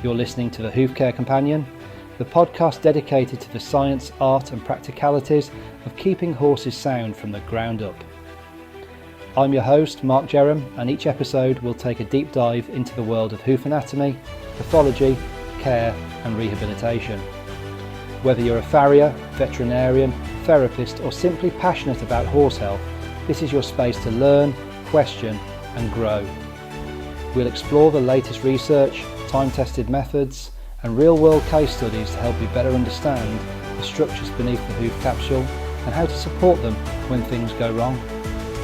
You're listening to the Hoof Care Companion, the podcast dedicated to the science, art and practicalities of keeping horses sound from the ground up. I'm your host, Mark Jerram, and each episode will take a deep dive into the world of hoof anatomy, pathology, care and rehabilitation. Whether you're a farrier, veterinarian, therapist or simply passionate about horse health, this is your space to learn, question and grow. We'll explore the latest research, time-tested methods and real-world case studies to help you better understand the structures beneath the hoof capsule and how to support them when things go wrong.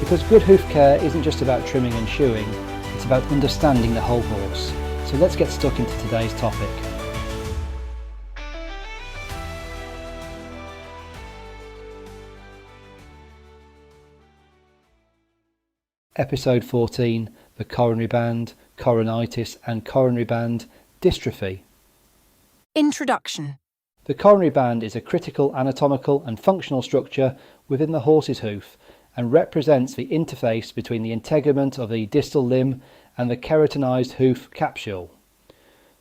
Because good hoof care isn't just about trimming and shoeing, it's about understanding the whole horse. So let's get stuck into today's topic. Episode 14, the coronary band, Coronitis and coronary band, Dystrophy. Introduction. The coronary band is a critical anatomical and functional structure within the horse's hoof and represents the interface between the integument of the distal limb and the keratinized hoof capsule.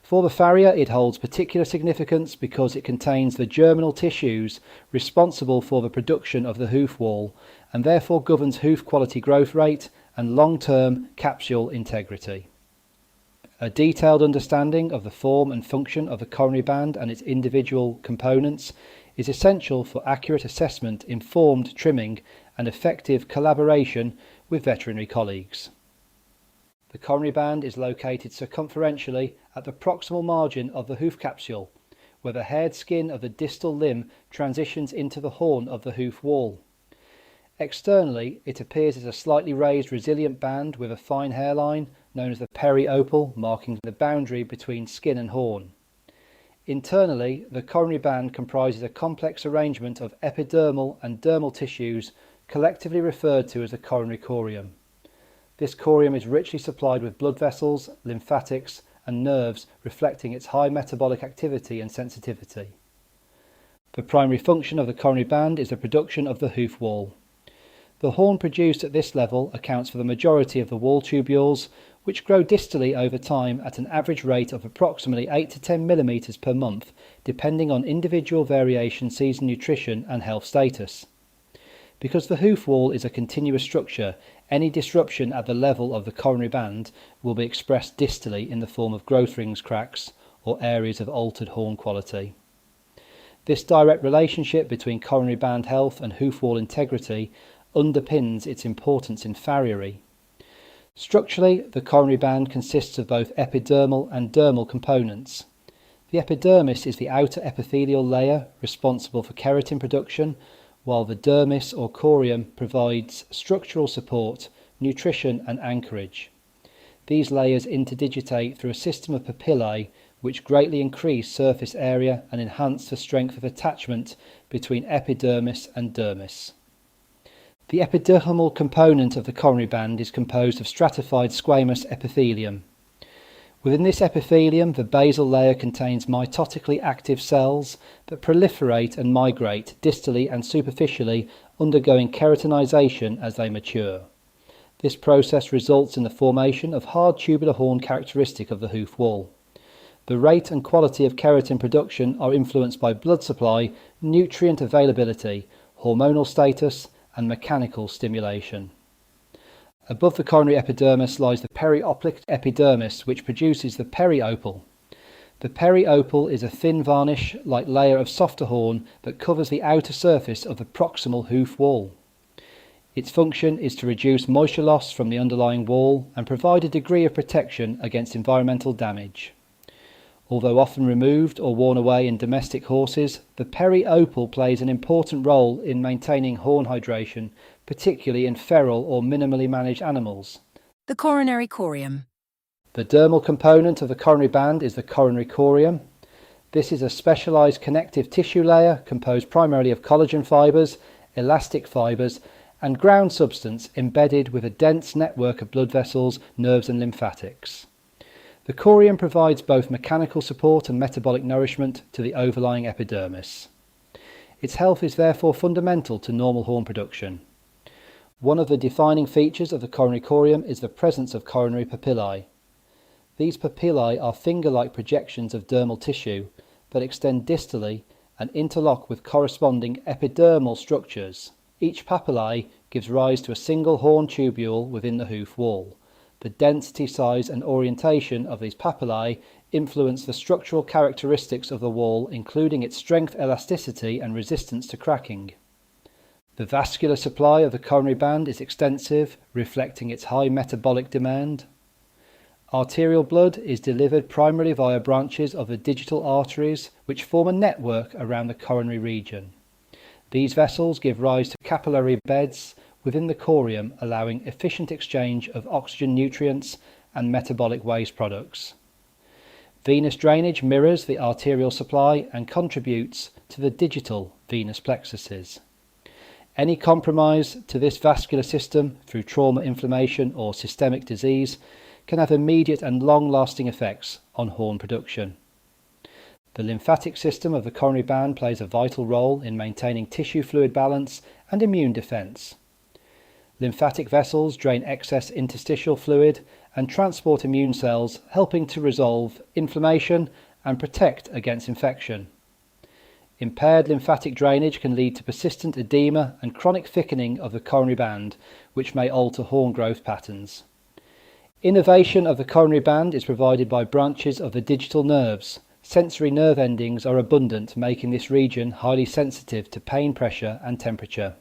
For the farrier, it holds particular significance because it contains the germinal tissues responsible for the production of the hoof wall and therefore governs hoof quality growth rate and long-term capsule integrity. A detailed understanding of the form and function of the coronary band and its individual components is essential for accurate assessment, informed trimming and effective collaboration with veterinary colleagues. The coronary band is located circumferentially at the proximal margin of the hoof capsule, where the haired skin of the distal limb transitions into the horn of the hoof wall. Externally, it appears as a slightly raised resilient band with a fine hairline, known as the periopal, marking the boundary between skin and horn. Internally, the coronary band comprises a complex arrangement of epidermal and dermal tissues, collectively referred to as the coronary corium. This corium is richly supplied with blood vessels, lymphatics and nerves, reflecting its high metabolic activity and sensitivity. The primary function of the coronary band is the production of the hoof wall. The horn produced at this level accounts for the majority of the wall tubules, which grow distally over time at an average rate of approximately 8 to 10 mm per month, depending on individual variation, season nutrition and health status. Because the hoof wall is a continuous structure, any disruption at the level of the coronary band will be expressed distally in the form of growth rings, cracks or areas of altered horn quality. This direct relationship between coronary band health and hoof wall integrity underpins its importance in farriery. Structurally, the coronary band consists of both epidermal and dermal components. The epidermis is the outer epithelial layer responsible for keratin production, while the dermis or corium provides structural support, nutrition and anchorage. These layers interdigitate through a system of papillae which greatly increase surface area and enhance the strength of attachment between epidermis and dermis. The epidermal component of the coronary band is composed of stratified squamous epithelium. Within this epithelium, the basal layer contains mitotically active cells that proliferate and migrate distally and superficially, undergoing keratinization as they mature. This process results in the formation of hard tubular horn characteristic of the hoof wall. The rate and quality of keratin production are influenced by blood supply, nutrient availability, hormonal status, and mechanical stimulation. Above the coronary epidermis lies the perioplic epidermis, which produces the periopal. The periopal is a thin varnish-like layer of softer horn that covers the outer surface of the proximal hoof wall. Its function is to reduce moisture loss from the underlying wall and provide a degree of protection against environmental damage. Although often removed or worn away in domestic horses, the periopal plays an important role in maintaining horn hydration, particularly in feral or minimally managed animals. The coronary corium. The dermal component of the coronary band is the coronary corium. This is a specialized connective tissue layer composed primarily of collagen fibers, elastic fibers, and ground substance embedded with a dense network of blood vessels, nerves and lymphatics. The corium provides both mechanical support and metabolic nourishment to the overlying epidermis. Its health is therefore fundamental to normal horn production. One of the defining features of the coronary corium is the presence of coronary papillae. These papillae are finger-like projections of dermal tissue that extend distally and interlock with corresponding epidermal structures. Each papillae gives rise to a single horn tubule within the hoof wall. The density, size and orientation of these papillae influence the structural characteristics of the wall, including its strength, elasticity and resistance to cracking. The vascular supply of the coronary band is extensive, reflecting its high metabolic demand. Arterial blood is delivered primarily via branches of the digital arteries, which form a network around the coronary region. These vessels give rise to capillary beds within the corium, allowing efficient exchange of oxygen, nutrients and metabolic waste products. Venous drainage mirrors the arterial supply and contributes to the digital venous plexuses. Any compromise to this vascular system through trauma, inflammation or systemic disease can have immediate and long-lasting effects on horn production. The lymphatic system of the coronary band plays a vital role in maintaining tissue fluid balance and immune defense. Lymphatic vessels drain excess interstitial fluid and transport immune cells, helping to resolve inflammation and protect against infection. Impaired lymphatic drainage can lead to persistent edema and chronic thickening of the coronary band, which may alter horn growth patterns. Innervation of the coronary band is provided by branches of the digital nerves. Sensory nerve endings are abundant, making this region highly sensitive to pain, pressure and temperature.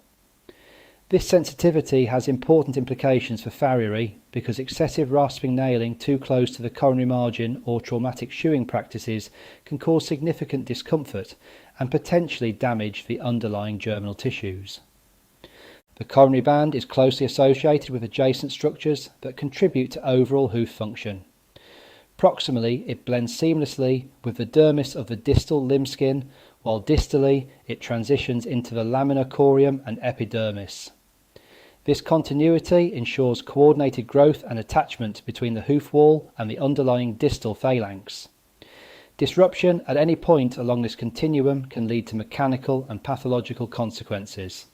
This sensitivity has important implications for farrier because excessive rasping nailing too close to the coronary margin or traumatic shoeing practices can cause significant discomfort and potentially damage the underlying germinal tissues. The coronary band is closely associated with adjacent structures that contribute to overall hoof function. Proximally, it blends seamlessly with the dermis of the distal limb skin, while distally it transitions into the laminar corium and epidermis. This continuity ensures coordinated growth and attachment between the hoof wall and the underlying distal phalanx. Disruption at any point along this continuum can lead to mechanical and pathological consequences.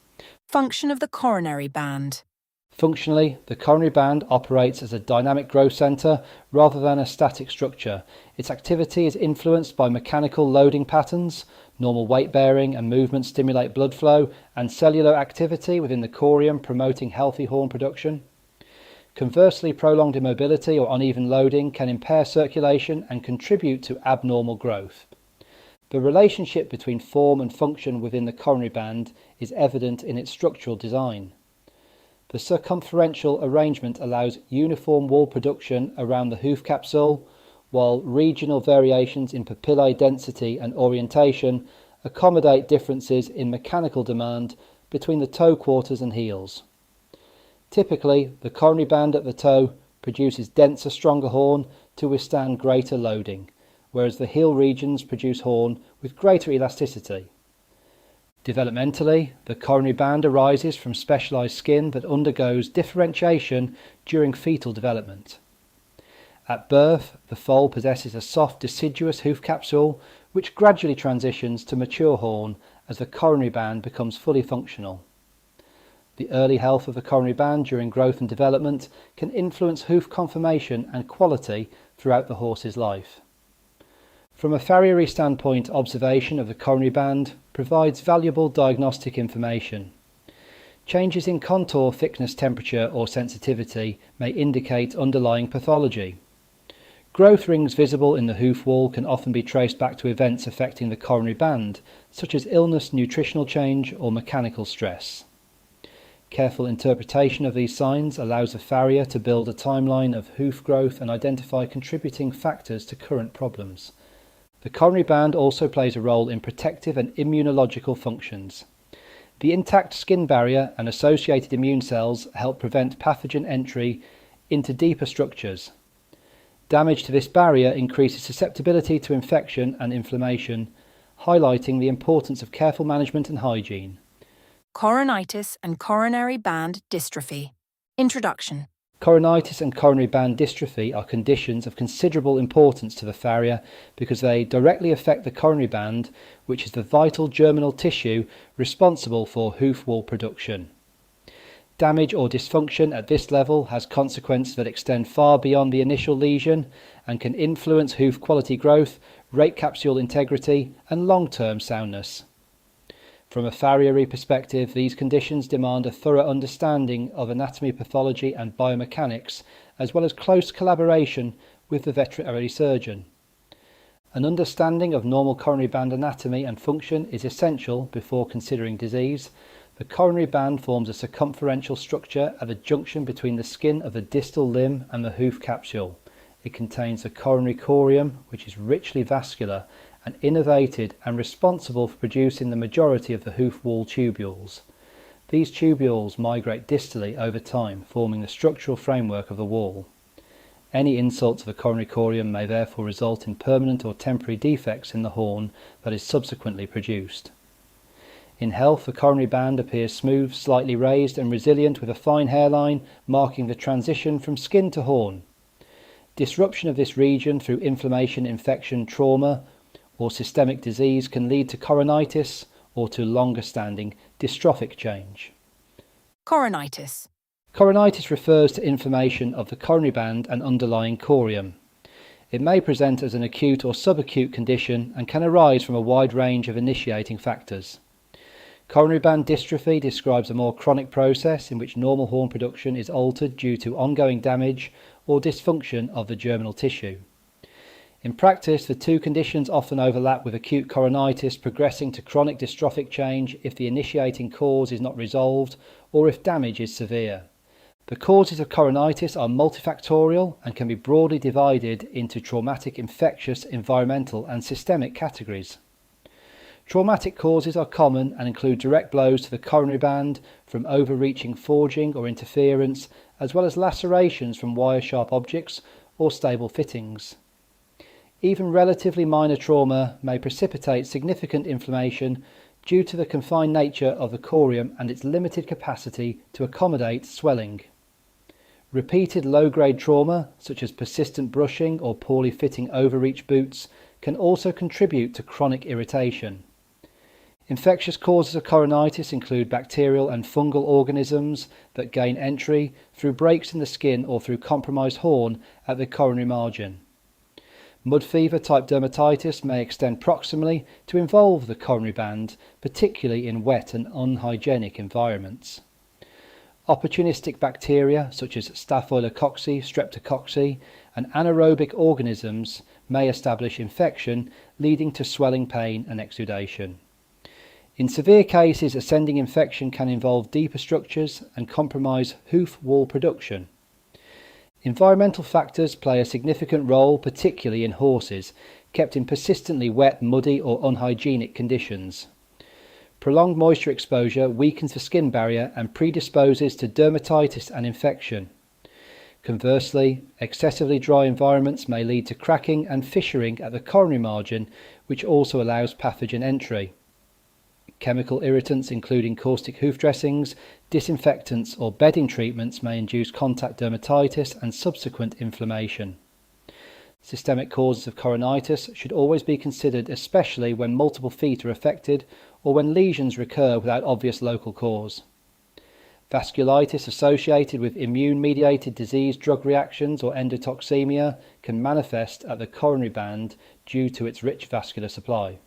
Function of the coronary band. Functionally, the coronary band operates as a dynamic growth centre rather than a static structure. Its activity is influenced by mechanical loading patterns. Normal weight bearing and movement stimulate blood flow and cellular activity within the corium, promoting healthy horn production. Conversely, prolonged immobility or uneven loading can impair circulation and contribute to abnormal growth. The relationship between form and function within the coronary band is evident in its structural design. The circumferential arrangement allows uniform wall production around the hoof capsule, while regional variations in papillae density and orientation accommodate differences in mechanical demand between the toe quarters and heels. Typically, the coronary band at the toe produces denser, stronger horn to withstand greater loading, whereas the heel regions produce horn with greater elasticity. Developmentally, the coronary band arises from specialised skin that undergoes differentiation during fetal development. At birth, the foal possesses a soft, deciduous hoof capsule, which gradually transitions to mature horn as the coronary band becomes fully functional. The early health of the coronary band during growth and development can influence hoof conformation and quality throughout the horse's life. From a farrier standpoint, observation of the coronary band provides valuable diagnostic information. Changes in contour, thickness, temperature or sensitivity may indicate underlying pathology. Growth rings visible in the hoof wall can often be traced back to events affecting the coronary band, such as illness, nutritional change or mechanical stress. Careful interpretation of these signs allows the farrier to build a timeline of hoof growth and identify contributing factors to current problems. The coronary band also plays a role in protective and immunological functions. The intact skin barrier and associated immune cells help prevent pathogen entry into deeper structures. Damage to this barrier increases susceptibility to infection and inflammation, highlighting the importance of careful management and hygiene. Coronitis and coronary band dystrophy. Introduction. Coronitis and coronary band dystrophy are conditions of considerable importance to the farrier because they directly affect the coronary band, which is the vital germinal tissue responsible for hoof wall production. Damage or dysfunction at this level has consequences that extend far beyond the initial lesion and can influence hoof quality growth, rate capsule integrity, and long-term soundness. From a farrier perspective, these conditions demand a thorough understanding of anatomy, pathology, and biomechanics, as well as close collaboration with the veterinary surgeon. An understanding of normal coronary band anatomy and function is essential before considering disease. The coronary band forms a circumferential structure at the junction between the skin of the distal limb and the hoof capsule. It contains the coronary corium, which is richly vascular and innervated and responsible for producing the majority of the hoof wall tubules. These tubules migrate distally over time, forming the structural framework of the wall. Any insult to the coronary corium may therefore result in permanent or temporary defects in the horn that is subsequently produced. In health, the coronary band appears smooth, slightly raised and resilient with a fine hairline marking the transition from skin to horn. Disruption of this region through inflammation, infection, trauma or systemic disease can lead to coronitis or to longer-standing dystrophic change. Coronitis. Coronitis refers to inflammation of the coronary band and underlying corium. It may present as an acute or subacute condition and can arise from a wide range of initiating factors. Coronary band dystrophy describes a more chronic process in which normal horn production is altered due to ongoing damage or dysfunction of the germinal tissue. In practice, the two conditions often overlap, with acute coronitis progressing to chronic dystrophic change if the initiating cause is not resolved or if damage is severe. The causes of coronitis are multifactorial and can be broadly divided into traumatic, infectious, environmental and systemic categories. Traumatic causes are common and include direct blows to the coronary band from overreaching forging or interference, as well as lacerations from wire-sharp objects or stable fittings. Even relatively minor trauma may precipitate significant inflammation due to the confined nature of the corium and its limited capacity to accommodate swelling. Repeated low-grade trauma, such as persistent brushing or poorly fitting overreach boots, can also contribute to chronic irritation. Infectious causes of coronitis include bacterial and fungal organisms that gain entry through breaks in the skin or through compromised horn at the coronary margin. Mud fever type dermatitis may extend proximally to involve the coronary band, particularly in wet and unhygienic environments. Opportunistic bacteria such as Staphylococcus, Streptococcus and anaerobic organisms may establish infection, leading to swelling, pain and exudation. In severe cases, ascending infection can involve deeper structures and compromise hoof wall production. Environmental factors play a significant role, particularly in horses kept in persistently wet, muddy or unhygienic conditions. Prolonged moisture exposure weakens the skin barrier and predisposes to dermatitis and infection. Conversely, excessively dry environments may lead to cracking and fissuring at the coronary margin, which also allows pathogen entry. Chemical irritants, including caustic hoof dressings, disinfectants or bedding treatments, may induce contact dermatitis and subsequent inflammation. Systemic causes of coronitis should always be considered, especially when multiple feet are affected or when lesions recur without obvious local cause. Vasculitis associated with immune-mediated disease, drug reactions or endotoxemia can manifest at the coronary band due to its rich vascular supply.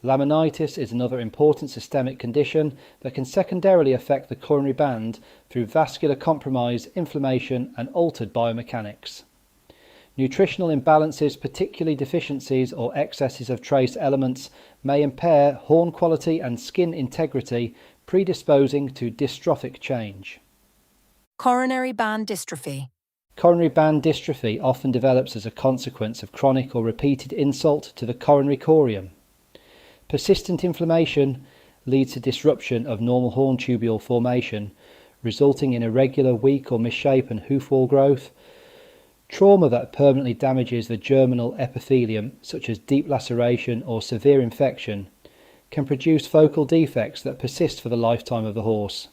Laminitis is another important systemic condition that can secondarily affect the coronary band through vascular compromise, inflammation and altered biomechanics. Nutritional imbalances, particularly deficiencies or excesses of trace elements, may impair horn quality and skin integrity, predisposing to dystrophic change. Coronary band dystrophy. Coronary band dystrophy often develops as a consequence of chronic or repeated insult to the coronary corium. Persistent inflammation leads to disruption of normal horn tubule formation, resulting in irregular, weak or misshapen hoof wall growth. Trauma that permanently damages the germinal epithelium, such as deep laceration or severe infection, can produce focal defects that persist for the lifetime of the horse.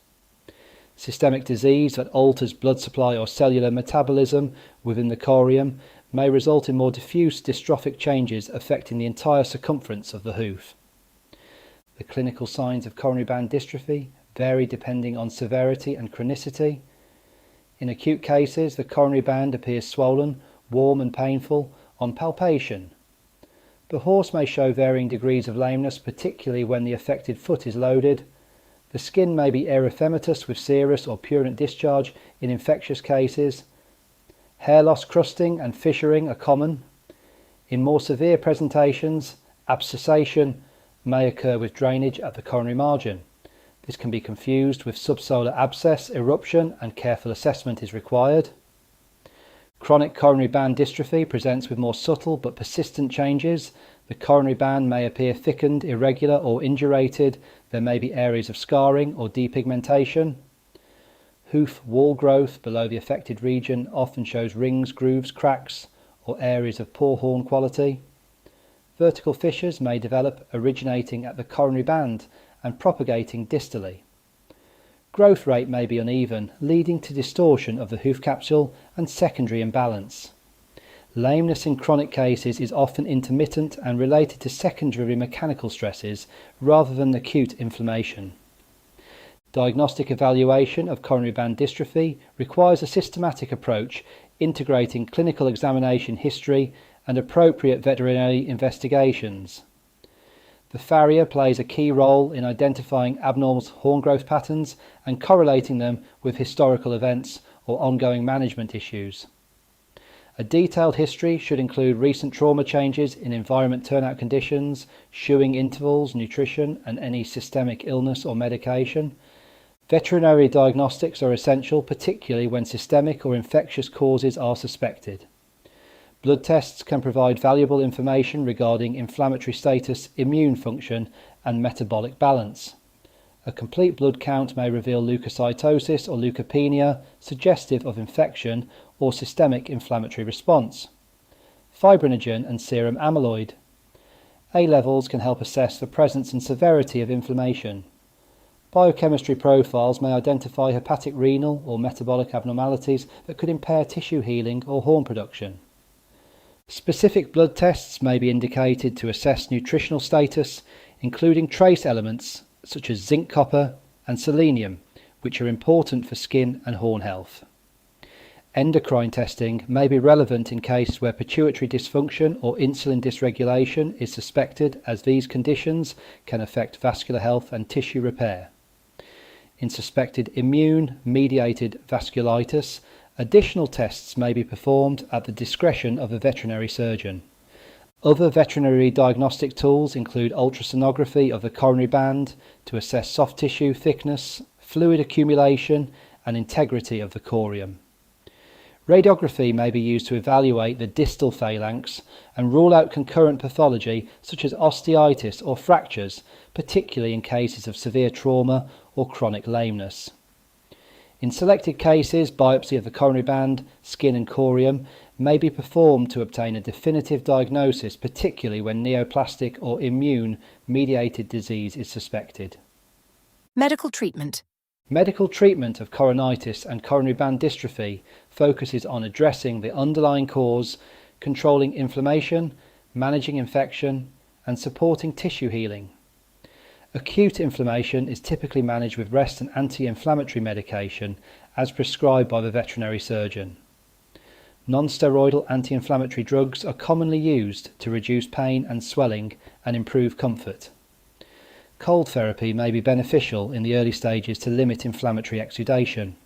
Systemic disease that alters blood supply or cellular metabolism within the corium may result in more diffuse dystrophic changes affecting the entire circumference of the hoof. The clinical signs of coronary band dystrophy vary depending on severity and chronicity. In acute cases, the coronary band appears swollen, warm and painful on palpation. The horse may show varying degrees of lameness, particularly when the affected foot is loaded. The skin may be erythematous with serous or purulent discharge in infectious cases. Hair loss, crusting and fissuring are common. In more severe presentations, abscessation may occur with drainage at the coronary margin. This can be confused with subsolar abscess, eruption, and careful assessment is required. Chronic coronary band dystrophy presents with more subtle but persistent changes. The coronary band may appear thickened, irregular or indurated. There may be areas of scarring or depigmentation. Hoof wall growth below the affected region often shows rings, grooves, cracks or areas of poor horn quality. Vertical fissures may develop originating at the coronary band and propagating distally. Growth rate may be uneven, leading to distortion of the hoof capsule and secondary imbalance. Lameness in chronic cases is often intermittent and related to secondary mechanical stresses rather than acute inflammation. Diagnostic evaluation of coronary band dystrophy requires a systematic approach integrating clinical examination history and appropriate veterinary investigations. The farrier plays a key role in identifying abnormal horn growth patterns and correlating them with historical events or ongoing management issues. A detailed history should include recent trauma changes in environment turnout conditions, shoeing intervals, nutrition, and any systemic illness or medication. Veterinary diagnostics are essential, particularly when systemic or infectious causes are suspected. Blood tests can provide valuable information regarding inflammatory status, immune function, and metabolic balance. A complete blood count may reveal leukocytosis or leukopenia, suggestive of infection or systemic inflammatory response. Fibrinogen and serum amyloid. A levels can help assess the presence and severity of inflammation. Biochemistry profiles may identify hepatic, renal, or metabolic abnormalities that could impair tissue healing or horn production. Specific blood tests may be indicated to assess nutritional status, including trace elements such as zinc, copper, and selenium, which are important for skin and horn health. Endocrine testing may be relevant in cases where pituitary dysfunction or insulin dysregulation is suspected, as these conditions can affect vascular health and tissue repair. In suspected immune-mediated vasculitis, additional tests may be performed at the discretion of a veterinary surgeon. Other veterinary diagnostic tools include ultrasonography of the coronary band to assess soft tissue thickness, fluid accumulation, and integrity of the corium. Radiography may be used to evaluate the distal phalanx and rule out concurrent pathology such as osteitis or fractures, particularly in cases of severe trauma or chronic lameness. In selected cases, biopsy of the coronary band, skin and corium may be performed to obtain a definitive diagnosis, particularly when neoplastic or immune-mediated disease is suspected. Medical treatment. Medical treatment of coronitis and coronary band dystrophy focuses on addressing the underlying cause, controlling inflammation, managing infection, and supporting tissue healing. Acute inflammation is typically managed with rest and anti-inflammatory medication as prescribed by the veterinary surgeon. Non-steroidal anti-inflammatory drugs are commonly used to reduce pain and swelling and improve comfort. Cold therapy may be beneficial in the early stages to limit inflammatory exudation.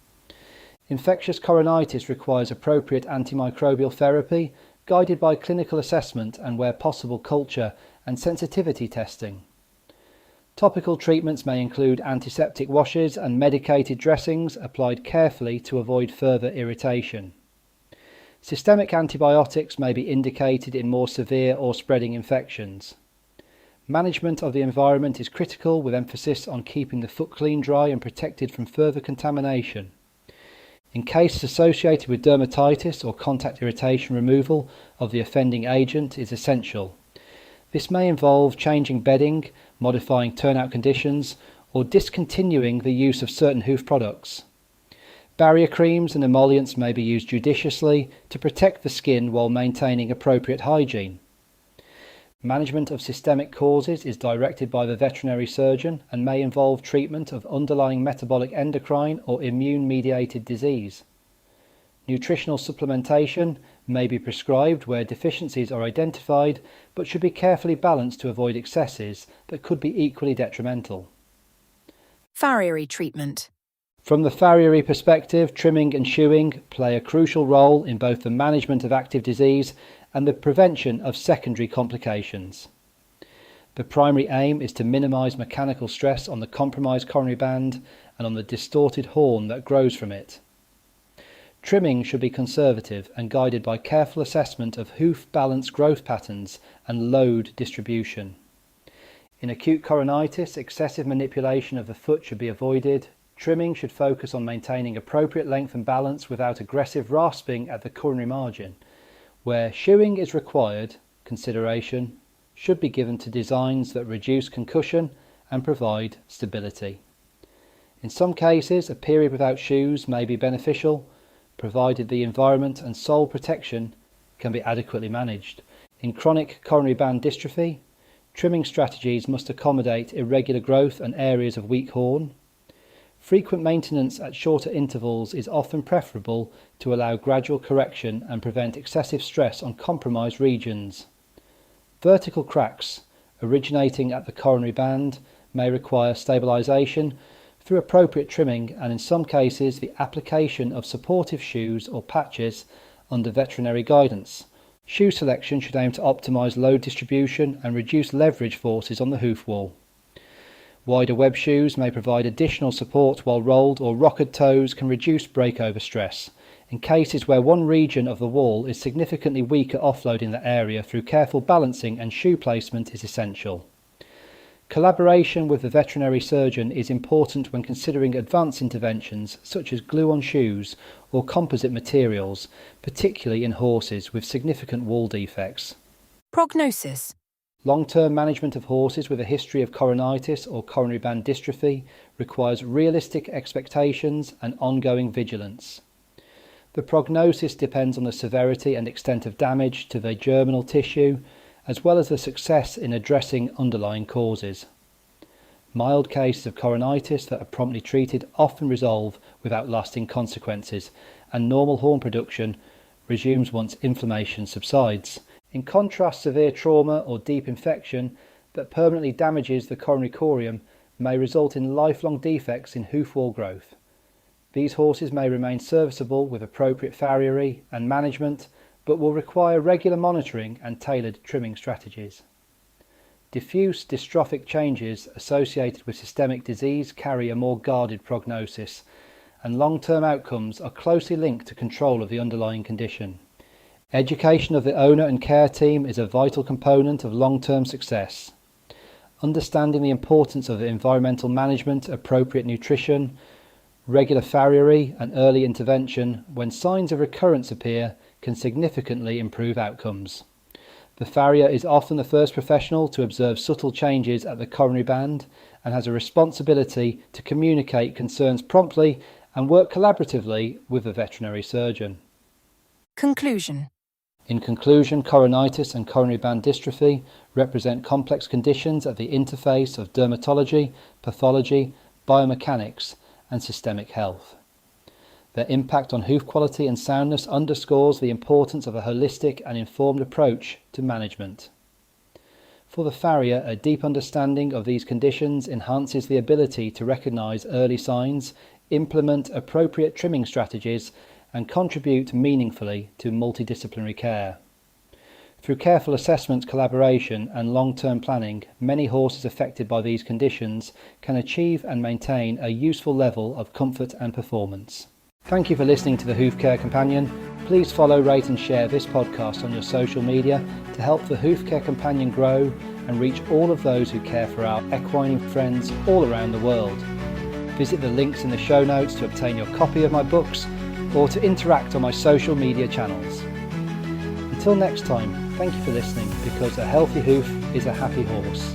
Infectious coronitis requires appropriate antimicrobial therapy, guided by clinical assessment and, where possible, culture and sensitivity testing. Topical treatments may include antiseptic washes and medicated dressings applied carefully to avoid further irritation. Systemic antibiotics may be indicated in more severe or spreading infections. Management of the environment is critical, with emphasis on keeping the foot clean, dry and protected from further contamination. In cases associated with dermatitis or contact irritation, removal of the offending agent is essential. This may involve changing bedding, modifying turnout conditions, or discontinuing the use of certain hoof products. Barrier creams and emollients may be used judiciously to protect the skin while maintaining appropriate hygiene. Management of systemic causes is directed by the veterinary surgeon and may involve treatment of underlying metabolic endocrine or immune-mediated disease. Nutritional supplementation may be prescribed where deficiencies are identified, but should be carefully balanced to avoid excesses that could be equally detrimental. Farrier treatment. From the farrier perspective, trimming and shoeing play a crucial role in both the management of active disease and the prevention of secondary complications. The primary aim is to minimise mechanical stress on the compromised coronary band and on the distorted horn that grows from it. Trimming should be conservative and guided by careful assessment of hoof balance growth patterns and load distribution. In acute coronitis, excessive manipulation of the foot should be avoided. Trimming should focus on maintaining appropriate length and balance without aggressive rasping at the coronary margin. Where shoeing is required, consideration should be given to designs that reduce concussion and provide stability. In some cases, a period without shoes may be beneficial, provided the environment and sole protection can be adequately managed. In chronic coronary band dystrophy, trimming strategies must accommodate irregular growth and areas of weak horn. Frequent maintenance at shorter intervals is often preferable to allow gradual correction and prevent excessive stress on compromised regions. Vertical cracks originating at the coronary band may require stabilisation through appropriate trimming and in some cases the application of supportive shoes or patches under veterinary guidance. Shoe selection should aim to optimise load distribution and reduce leverage forces on the hoof wall. Wider web shoes may provide additional support while rolled or rockered toes can reduce breakover stress. In cases where one region of the wall is significantly weak at offloading the area through careful balancing and shoe placement is essential. Collaboration with the veterinary surgeon is important when considering advanced interventions such as glue-on shoes or composite materials, particularly in horses with significant wall defects. Prognosis. Long-term management of horses with a history of coronitis or coronary band dystrophy requires realistic expectations and ongoing vigilance. The prognosis depends on the severity and extent of damage to the germinal tissue, as well as the success in addressing underlying causes. Mild cases of coronitis that are promptly treated often resolve without lasting consequences, and normal horn production resumes once inflammation subsides. In contrast, severe trauma or deep infection that permanently damages the coronary corium may result in lifelong defects in hoof wall growth. These horses may remain serviceable with appropriate farrier and management, but will require regular monitoring and tailored trimming strategies. Diffuse dystrophic changes associated with systemic disease carry a more guarded prognosis, and long-term outcomes are closely linked to control of the underlying condition. Education of the owner and care team is a vital component of long-term success. Understanding the importance of environmental management, appropriate nutrition, regular farrier and early intervention when signs of recurrence appear can significantly improve outcomes. The farrier is often the first professional to observe subtle changes at the coronary band and has a responsibility to communicate concerns promptly and work collaboratively with the veterinary surgeon. Conclusion. In conclusion, coronitis and coronary band dystrophy represent complex conditions at the interface of dermatology, pathology, biomechanics, and systemic health. Their impact on hoof quality and soundness underscores the importance of a holistic and informed approach to management. For the farrier, a deep understanding of these conditions enhances the ability to recognise early signs, implement appropriate trimming strategies, and contribute meaningfully to multidisciplinary care. Through careful assessment, collaboration and long-term planning, many horses affected by these conditions can achieve and maintain a useful level of comfort and performance. Thank you for listening to the Hoof Care Companion. Please follow, rate and share this podcast on your social media to help the Hoof Care Companion grow and reach all of those who care for our equine friends all around the world. Visit the links in the show notes to obtain your copy of my books or to interact on my social media channels. Until next time, thank you for listening, because a healthy hoof is a happy horse.